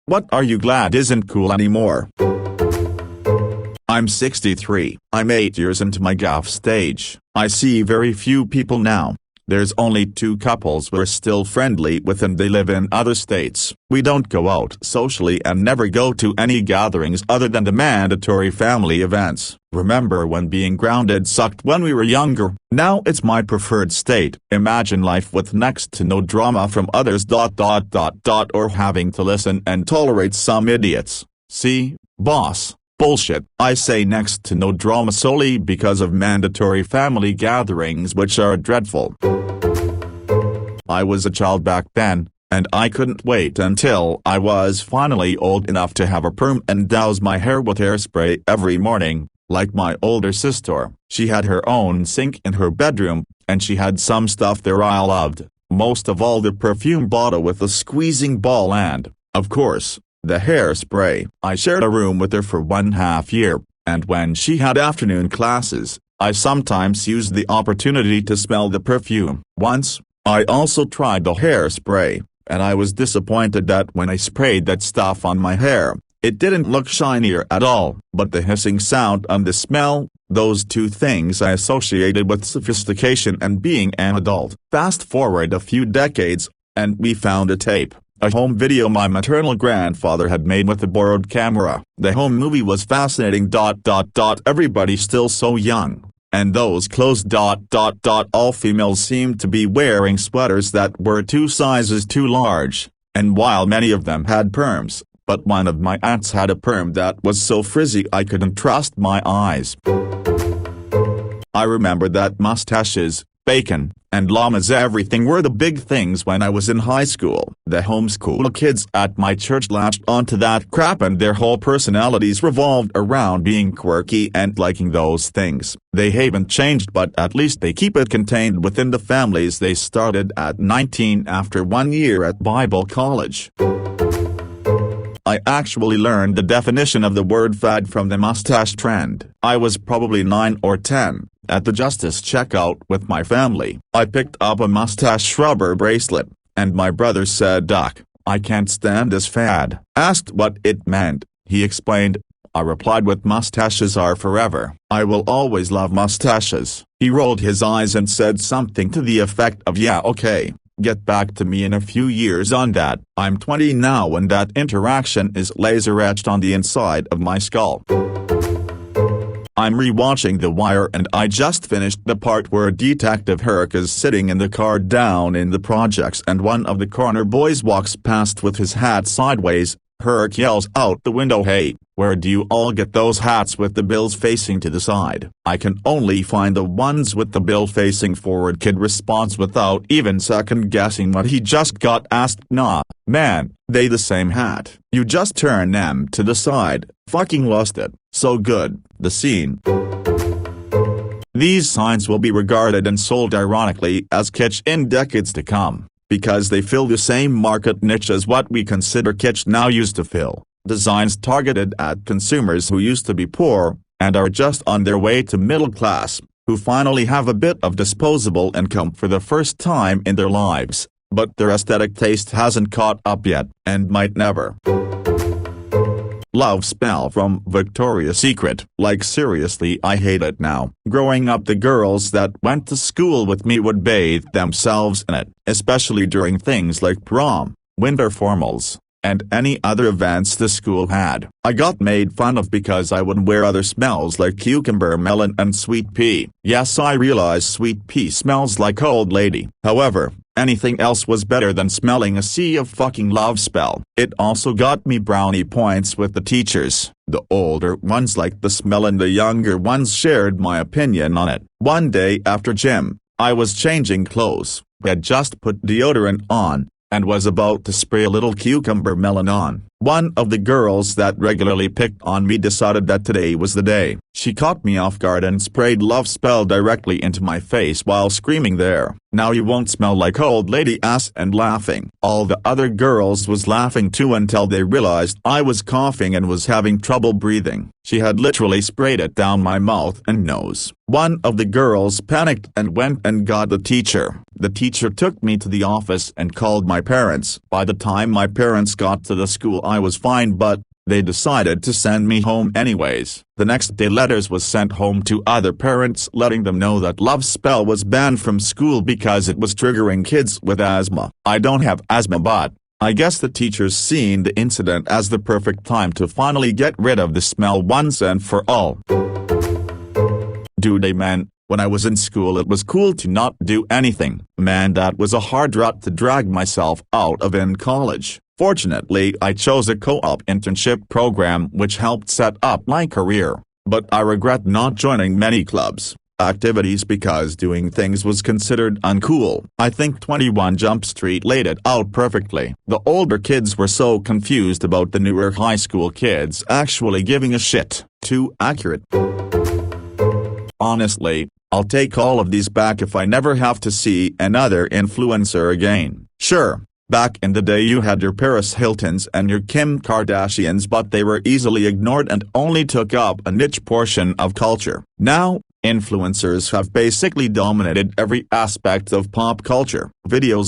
What are you glad isn't cool anymore? I'm 63. I'm 8 years into my gaff stage. I see very few people now. There's only 2 couples we're still friendly with and they live in other states. We don't go out socially and never go to any gatherings other than the mandatory family events. Remember when being grounded sucked when we were younger? Now it's my preferred state. Imagine life with next to no drama from others. Or having to listen and tolerate some idiots. See, boss? Bullshit. I say next to no drama solely because of mandatory family gatherings which are dreadful. I was a child back then, and I couldn't wait until I was finally old enough to have a perm and douse my hair with hairspray every morning, like my older sister. She had her own sink in her bedroom, and she had some stuff there I loved, most of all the perfume bottle with the squeezing ball and, of course, the hairspray. I shared a room with her for 1.5 years, and when she had afternoon classes, I sometimes used the opportunity to smell the perfume. Once, I also tried the hairspray, and I was disappointed that when I sprayed that stuff on my hair, it didn't look shinier at all. But the hissing sound and the smell, those 2 things I associated with sophistication and being an adult. Fast forward a few decades, and we found a tape. A home video my maternal grandfather had made with a borrowed camera. The home movie was fascinating. Everybody still so young, and those clothes. All females seemed to be wearing sweaters that were 2 sizes too large, and while many of them had perms, but one of my aunts had a perm that was so frizzy I couldn't trust my eyes. I remember that mustaches, bacon, and llamas everything were the big things when I was in high school. The homeschool kids at my church latched onto that crap and their whole personalities revolved around being quirky and liking those things. They haven't changed, but at least they keep it contained within the families they started at 19 after 1 year at Bible college. I actually learned the definition of the word fad from the mustache trend. I was probably 9 or 10, at the Justice checkout with my family. I picked up a mustache rubber bracelet, and my brother said, "Doc, I can't stand this fad." Asked what it meant, he explained. I replied with "Mustaches are forever. I will always love mustaches." He rolled his eyes and said something to the effect of "Yeah, okay. Get back to me in a few years on that." I'm 20 now and that interaction is laser etched on the inside of my skull. I'm rewatching The Wire and I just finished the part where Detective Herrick is sitting in the car down in the projects and one of the corner boys walks past with his hat sideways. Herrick yells out the window, "Hey, where do you all get those hats with the bills facing to the side?" "I can only find the ones with the bill facing forward." Kid responds without even second guessing what he just got asked. "Nah, man, they the same hat. You just turn them to the side." Fucking lost it. So good. The scene. These signs will be regarded and sold ironically as kitsch in decades to come, because they fill the same market niche as what we consider kitsch now used to fill. Designs targeted at consumers who used to be poor, and are just on their way to middle class, who finally have a bit of disposable income for the first time in their lives, but their aesthetic taste hasn't caught up yet, and might never. Love spell from Victoria's Secret. Like seriously, I hate it now. Growing up, the girls that went to school with me would bathe themselves in it, especially during things like prom, winter formals, and any other events the school had. I got made fun of because I would wear other smells like cucumber, melon and sweet pea. Yes, I realize sweet pea smells like old lady. However, anything else was better than smelling a sea of fucking love spell. It also got me brownie points with the teachers. The older ones liked the smell and the younger ones shared my opinion on it. One day after gym, I was changing clothes, had just put deodorant on, and was about to spray a little cucumber melon on. One of the girls that regularly picked on me decided that today was the day. She caught me off guard and sprayed love spell directly into my face while screaming, "There, now you won't smell like old lady ass," and laughing. All the other girls was laughing too until they realized I was coughing and was having trouble breathing. She had literally sprayed it down my mouth and nose. One of the girls panicked and went and got the teacher. The teacher took me to the office and called my parents. By the time my parents got to the school, I was fine, but they decided to send me home anyways. The next day letters was sent home to other parents letting them know that Love Spell was banned from school because it was triggering kids with asthma. I don't have asthma, but I guess the teachers seen the incident as the perfect time to finally get rid of the smell once and for all. Dude, amen. When I was in school it was cool to not do anything. Man, that was a hard rut to drag myself out of in college. Fortunately, I chose a co-op internship program which helped set up my career, but I regret not joining many clubs, activities because doing things was considered uncool. I think 21 Jump Street laid it out perfectly. The older kids were so confused about the newer high school kids actually giving a shit. Too accurate. Honestly, I'll take all of these back if I never have to see another influencer again. Sure. Back in the day you had your Paris Hiltons and your Kim Kardashians, but they were easily ignored and only took up a niche portion of culture. Now, influencers have basically dominated every aspect of pop culture.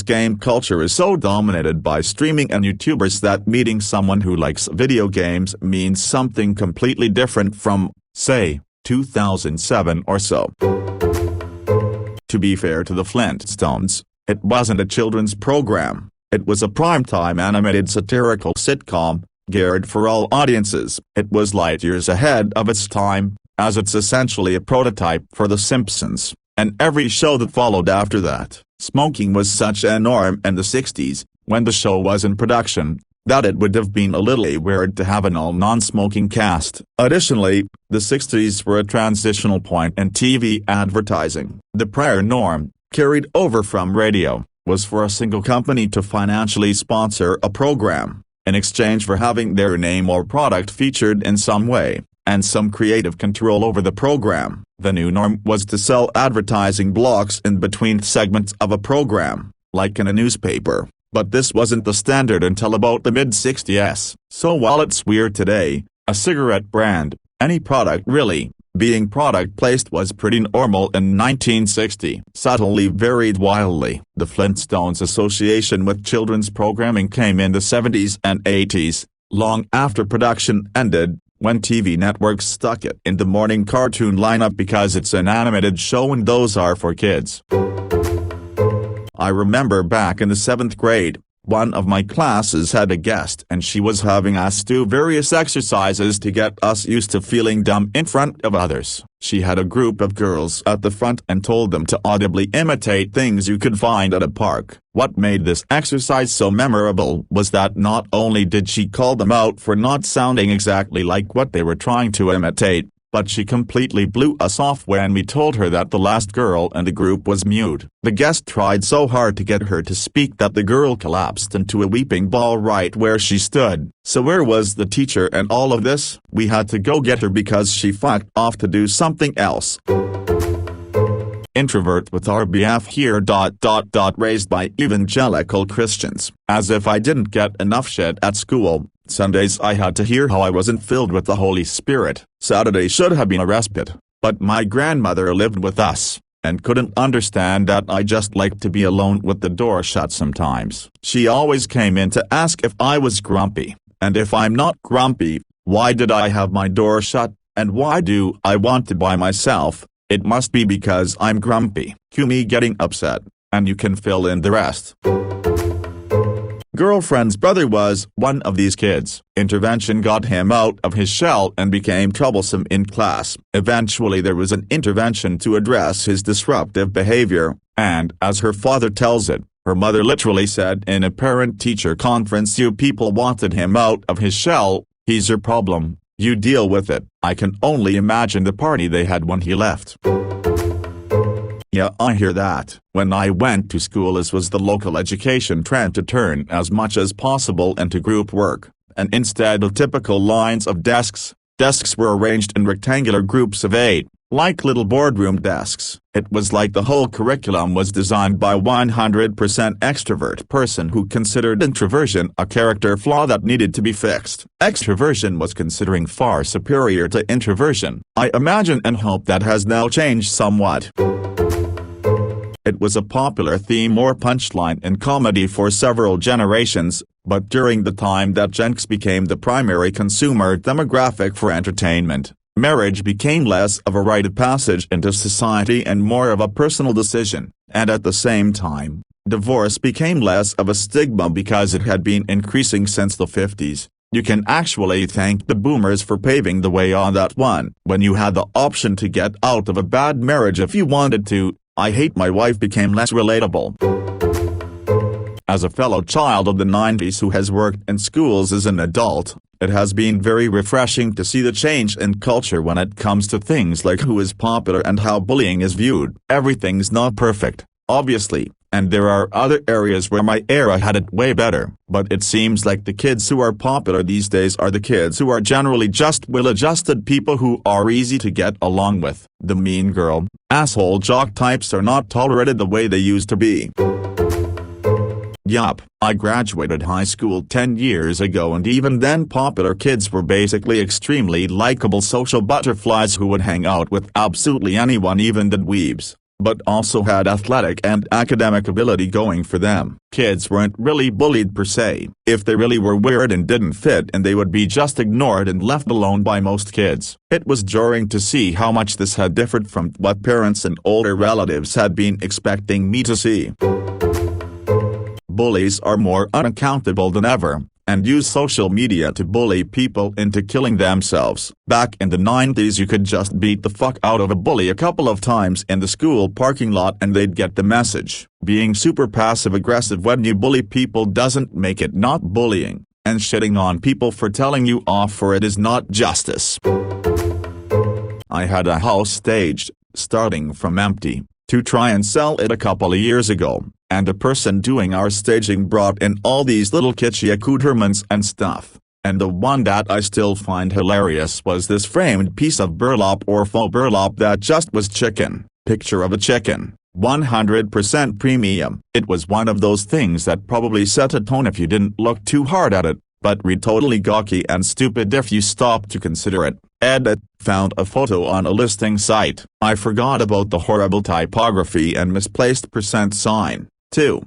Game culture is so dominated by streaming and YouTubers that meeting someone who likes video games means something completely different from, say, 2007 or so. To be fair to the Flintstones, it wasn't a children's program. It was a primetime animated satirical sitcom, geared for all audiences. It was light years ahead of its time, as it's essentially a prototype for The Simpsons, and every show that followed after that. Smoking was such a norm in the 60s, when the show was in production, that it would have been a little weird to have an all non-smoking cast. Additionally, the 60s were a transitional point in TV advertising. The prior norm, carried over from radio, was for a single company to financially sponsor a program, in exchange for having their name or product featured in some way, and some creative control over the program. The new norm was to sell advertising blocks in between segments of a program, like in a newspaper, but this wasn't the standard until about the mid-60s. So while it's weird today, a cigarette brand, any product really, being product placed was pretty normal in 1960. Subtly varied wildly. The Flintstones association with children's programming came in the 70s and 80s, long after production ended, when TV networks stuck it in the morning cartoon lineup because it's an animated show and those are for kids. I remember back in the 7th grade, one of my classes had a guest and she was having us do various exercises to get us used to feeling dumb in front of others. She had a group of girls at the front and told them to audibly imitate things you could find at a park. What made this exercise so memorable was that not only did she call them out for not sounding exactly like what they were trying to imitate, but she completely blew us off when we told her that the last girl in the group was mute. The guest tried so hard to get her to speak that the girl collapsed into a weeping ball right where she stood. So where was the teacher in all of this? We had to go get her because she fucked off to do something else. Introvert with RBF here. Raised by evangelical Christians. As if I didn't get enough shit at school, Sundays I had to hear how I wasn't filled with the Holy Spirit. Saturday should have been a respite, but my grandmother lived with us, and couldn't understand that I just liked to be alone with the door shut sometimes. She always came in to ask if I was grumpy, and if I'm not grumpy, why did I have my door shut, and why do I want to by myself? It must be because I'm grumpy. Cue me getting upset, and you can fill in the rest. Girlfriend's brother was one of these kids. Intervention got him out of his shell and became troublesome in class. Eventually there was an intervention to address his disruptive behavior, and as her father tells it, her mother literally said in a parent-teacher conference, "You people wanted him out of his shell, he's your problem, you deal with it." I can only imagine the party they had when he left. Yeah, I hear that. When I went to school, this was the local education trend to turn as much as possible into group work, and instead of typical lines of desks were arranged in rectangular groups of 8, like little boardroom desks. It was like the whole curriculum was designed by 100% extrovert person who considered introversion a character flaw that needed to be fixed. Extroversion was considering far superior to introversion. I imagine and hope that has now changed somewhat. It was a popular theme or punchline in comedy for several generations, but during the time that Jenks became the primary consumer demographic for entertainment, marriage became less of a rite of passage into society and more of a personal decision, and at the same time, divorce became less of a stigma because it had been increasing since the 50s. You can actually thank the boomers for paving the way on that one. When you had the option to get out of a bad marriage if you wanted to, I hate my wife became less relatable. As a fellow child of the 90s who has worked in schools as an adult, it has been very refreshing to see the change in culture when it comes to things like who is popular and how bullying is viewed. Everything's not perfect, obviously, and there are other areas where my era had it way better, but it seems like the kids who are popular these days are the kids who are generally just well-adjusted people who are easy to get along with. The mean girl, asshole jock types are not tolerated the way they used to be. Yup, I graduated high school 10 years ago and even then popular kids were basically extremely likable social butterflies who would hang out with absolutely anyone, even the dweebs, but also had athletic and academic ability going for them. Kids weren't really bullied per se. If they really were weird and didn't fit and they would be just ignored and left alone by most kids. It was jarring to see how much this had differed from what parents and older relatives had been expecting me to see. Bullies are more unaccountable than ever, and use social media to bully people into killing themselves. Back in the 90s you could just beat the fuck out of a bully a couple of times in the school parking lot and they'd get the message. Being super passive-aggressive when you bully people doesn't make it not bullying, and shitting on people for telling you off for it is not justice. I had a house staged, starting from empty, to try and sell it a couple of years ago, and the person doing our staging brought in all these little kitschy accoutrements and stuff, and the one that I still find hilarious was this framed piece of burlap or faux burlap that just was chicken, picture of a chicken, 100% premium. It was one of those things that probably set a tone if you didn't look too hard at it, but read totally gawky and stupid if you stopped to consider it. Edit, found a photo on a listing site. I forgot about the horrible typography and misplaced percent sign, too.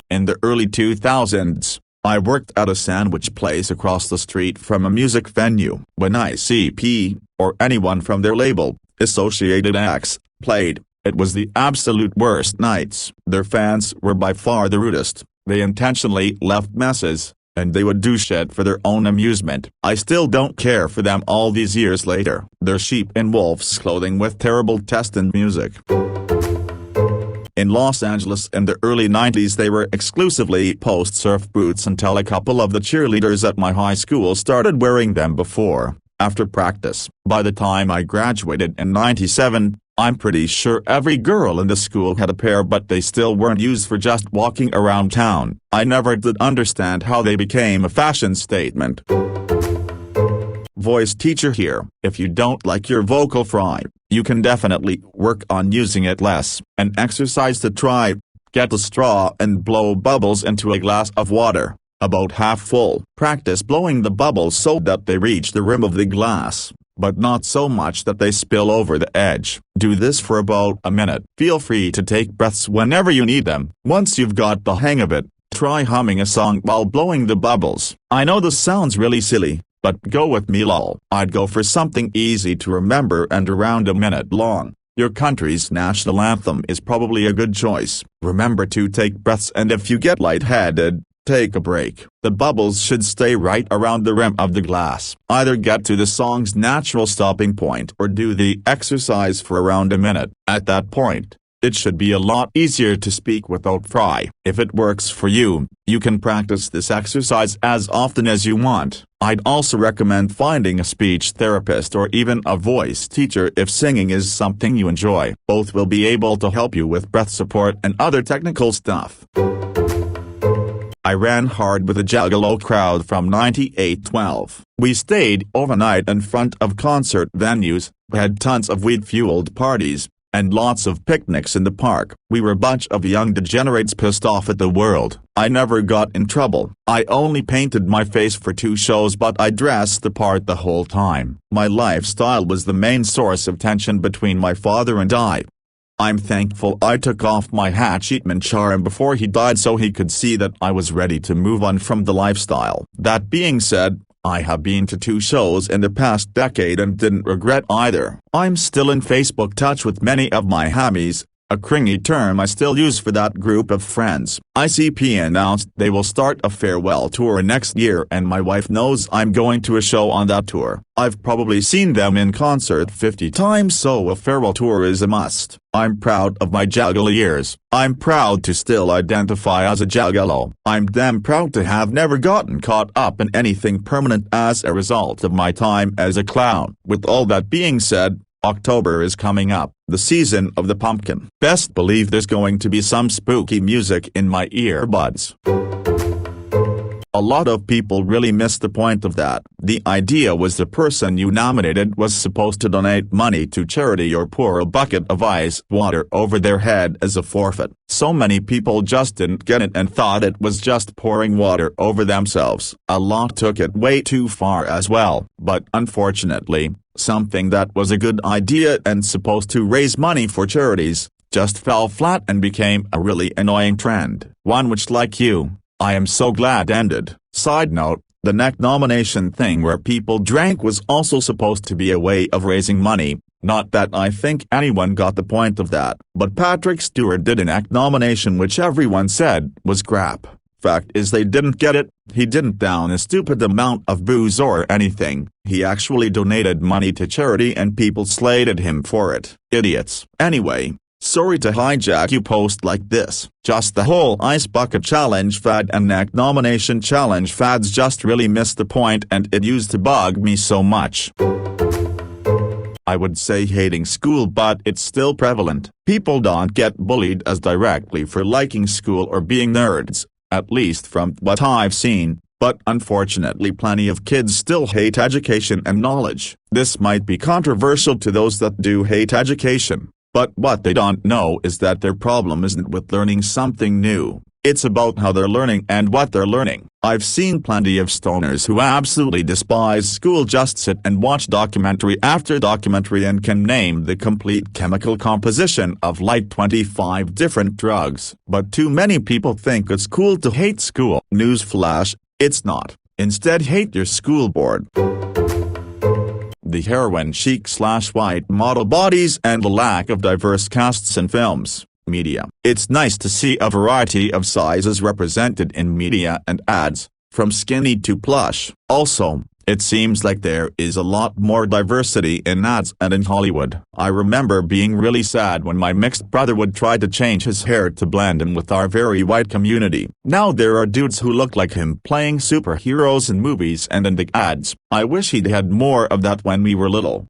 In the early 2000s, I worked at a sandwich place across the street from a music venue. When ICP, or anyone from their label, Associated Acts, played, it was the absolute worst nights. Their fans were by far the rudest. They intentionally left messes, and they would do shit for their own amusement. I still don't care for them all these years later. They're sheep in wolf's clothing with terrible taste in music. In Los Angeles in the early 90s they were exclusively post-surf boots until a couple of the cheerleaders at my high school started wearing them after practice. By the time I graduated in '97, I'm pretty sure every girl in the school had a pair, but they still weren't used for just walking around town. I never did understand how they became a fashion statement. Voice teacher here. If you don't like your vocal fry, you can definitely work on using it less. An exercise to try: get a straw and blow bubbles into a glass of water, about half full. Practice blowing the bubbles so that they reach the rim of the glass, but not so much that they spill over the edge. Do this for about a minute. Feel free to take breaths whenever you need them. Once you've got the hang of it, try humming a song while blowing the bubbles. I know this sounds really silly, but go with me lol. I'd go for something easy to remember and around a minute long. Your country's national anthem is probably a good choice. Remember to take breaths, and if you get lightheaded, take a break. The bubbles should stay right around the rim of the glass. Either get to the song's natural stopping point or do the exercise for around a minute. At that point, it should be a lot easier to speak without fry. If it works for you, you can practice this exercise as often as you want. I'd also recommend finding a speech therapist or even a voice teacher if singing is something you enjoy. Both will be able to help you with breath support and other technical stuff. I ran hard with a Juggalo crowd from 98-12. We stayed overnight in front of concert venues, had tons of weed-fueled parties, and lots of picnics in the park. We were a bunch of young degenerates pissed off at the world. I never got in trouble. I only painted my face for 2 shows, but I dressed the part the whole time. My lifestyle was the main source of tension between my father and I. I'm thankful I took off my Hachiman charm before he died so he could see that I was ready to move on from the lifestyle. That being said, I have been to 2 shows in the past decade and didn't regret either. I'm still in Facebook touch with many of my hammies, a cringy term I still use for that group of friends. ICP announced they will start a farewell tour next year and my wife knows I'm going to a show on that tour. I've probably seen them in concert 50 times so a farewell tour is a must. I'm proud of my juggalo years. I'm proud to still identify as a juggalo. I'm damn proud to have never gotten caught up in anything permanent as a result of my time as a clown. With all that being said, October is coming up, the season of the pumpkin. Best believe there's going to be some spooky music in my earbuds. A lot of people really miss the point of that. The idea was the person you nominated was supposed to donate money to charity or pour a bucket of ice water over their head as a forfeit. So many people just didn't get it and thought it was just pouring water over themselves. A lot took it way too far as well, but unfortunately, something that was a good idea and supposed to raise money for charities, just fell flat and became a really annoying trend. One which, like you, I am so glad ended. Side note, the neck nomination thing where people drank was also supposed to be a way of raising money. Not that I think anyone got the point of that, but Patrick Stewart did an neck nomination which everyone said was crap. Fact is they didn't get it. He didn't down a stupid amount of booze or anything. He actually donated money to charity and people slated him for it. Idiots. Anyway, sorry to hijack you post like this. Just the whole ice bucket challenge fad and neck nomination challenge fads just really missed the point and it used to bug me so much. I would say hating school but it's still prevalent. People don't get bullied as directly for liking school or being nerds, at least from what I've seen, but unfortunately plenty of kids still hate education and knowledge. This might be controversial to those that do hate education, but what they don't know is that their problem isn't with learning something new. It's about how they're learning and what they're learning. I've seen plenty of stoners who absolutely despise school just sit and watch documentary after documentary and can name the complete chemical composition of like 25 different drugs. But too many people think it's cool to hate school. Newsflash, it's not. Instead hate your school board. The heroin chic/white model bodies and the lack of diverse casts in films. Media. It's nice to see a variety of sizes represented in media and ads, from skinny to plush. Also, it seems like there is a lot more diversity in ads and in Hollywood. I remember being really sad when my mixed brother would try to change his hair to blend in with our very white community. Now there are dudes who look like him playing superheroes in movies and in the ads. I wish he'd had more of that when we were little.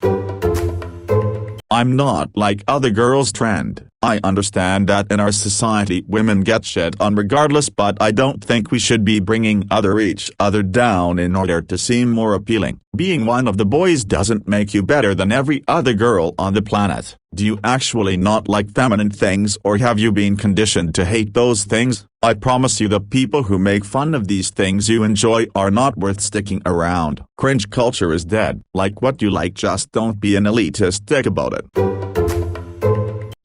I'm not like other girls' trend. I understand that in our society women get shit on regardless, but I don't think we should be bringing each other down in order to seem more appealing. Being one of the boys doesn't make you better than every other girl on the planet. Do you actually not like feminine things or have you been conditioned to hate those things? I promise you the people who make fun of these things you enjoy are not worth sticking around. Cringe culture is dead. Like what you like, just don't be an elitist dick about it.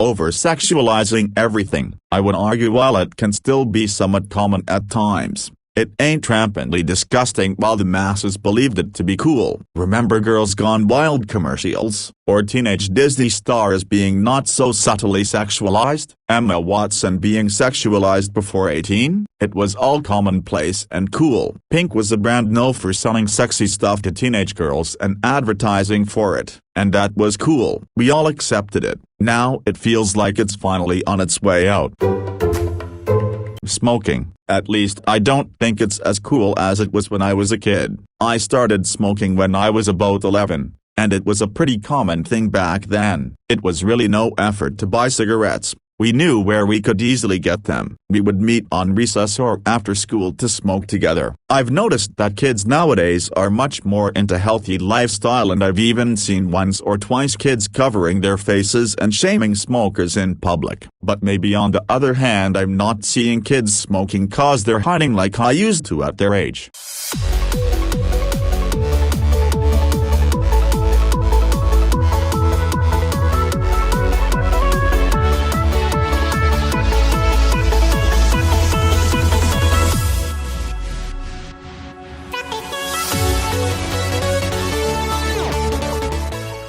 Over-sexualizing everything. I would argue while it can still be somewhat common at times, it ain't rampantly disgusting while the masses believed it to be cool. Remember Girls Gone Wild commercials? Or teenage Disney stars being not so subtly sexualized? Emma Watson being sexualized before 18? It was all commonplace and cool. Pink was a brand known for selling sexy stuff to teenage girls and advertising for it, and that was cool. We all accepted it. Now it feels like it's finally on its way out. Smoking. At least I don't think it's as cool as it was when I was a kid. I started smoking when I was about 11, and it was a pretty common thing back then. It was really no effort to buy cigarettes. We knew where we could easily get them. We would meet on recess or after school to smoke together. I've noticed that kids nowadays are much more into healthy lifestyle, and I've even seen once or twice kids covering their faces and shaming smokers in public. But maybe on the other hand I'm not seeing kids smoking cause they're hiding like I used to at their age.